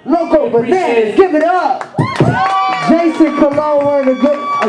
Local Bananas, give it up. Jason Cologne, a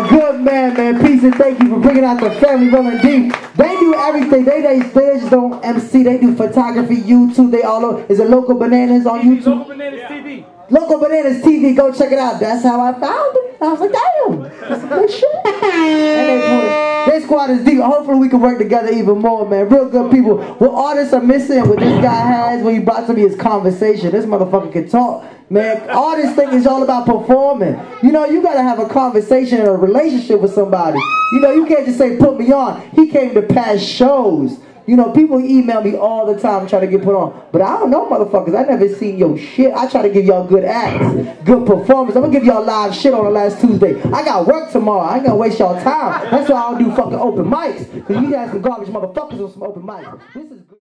good man. Peace and thank you for bringing out the family rolling deep. They do everything. They just don't MC. They do photography, YouTube. They all over. Is it Local Bananas on YouTube? Local Bananas TV. Local Bananas TV. Go check it out. That's how I found it. I was like, damn, that's some good shit. And their squad is deep. Hopefully we can work together even more, man. Real good people. What artists are missing, what this guy has, what he brought to me is conversation. This motherfucker can talk. Man, all this thing is all about performing. You know, you gotta have a conversation and a relationship with somebody. You know, you can't just say, put me on. He came to past shows. You know, people email me all the time trying to get put on. But I don't know, motherfuckers. I never seen your shit. I try to give y'all good acts, good performance. I'm gonna give y'all live shit on the last Tuesday. I got work tomorrow. I ain't gonna waste y'all time. That's why I don't do fucking open mics. Because you guys some garbage motherfuckers on some open mics. This is good.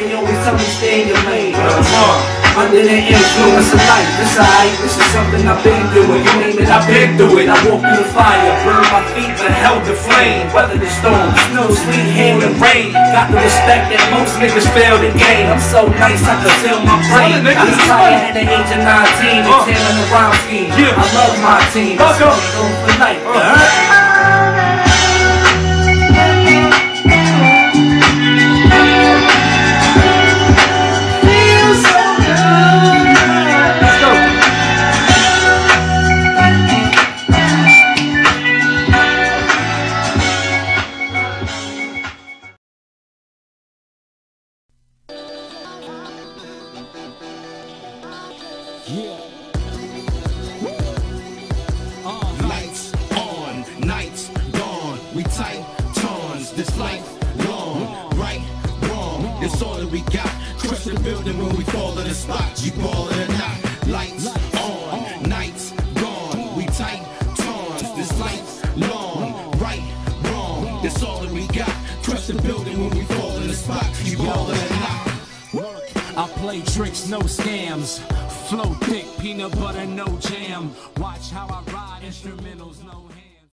They always tell me stay in your lane. Under the influence of life, it's alright. This is something I've been doing. You name it, I've been through it. I walk through the fire, burned my feet, but held the flame. Weather the storm, snow, sleet, hail, and rain. Got the respect that most niggas fail to gain. I'm so nice, I can feel my brain. I was tired at the age of 19 and 10 on the rhyme scheme. I love my team. Let's go for life. Lights on, nights gone. We tight tons, this life long. Right, wrong, it's all that we got. Crush the building when we fall in the spot. You ball it or not. Lights on, nights gone. We tight tons, this life long. Right, wrong, it's all that we got. Crush the building when we fall in the spot. You ball it or not. I play tricks, no scams. Flow thick, peanut butter, no jam. Watch how I ride, instrumentals, no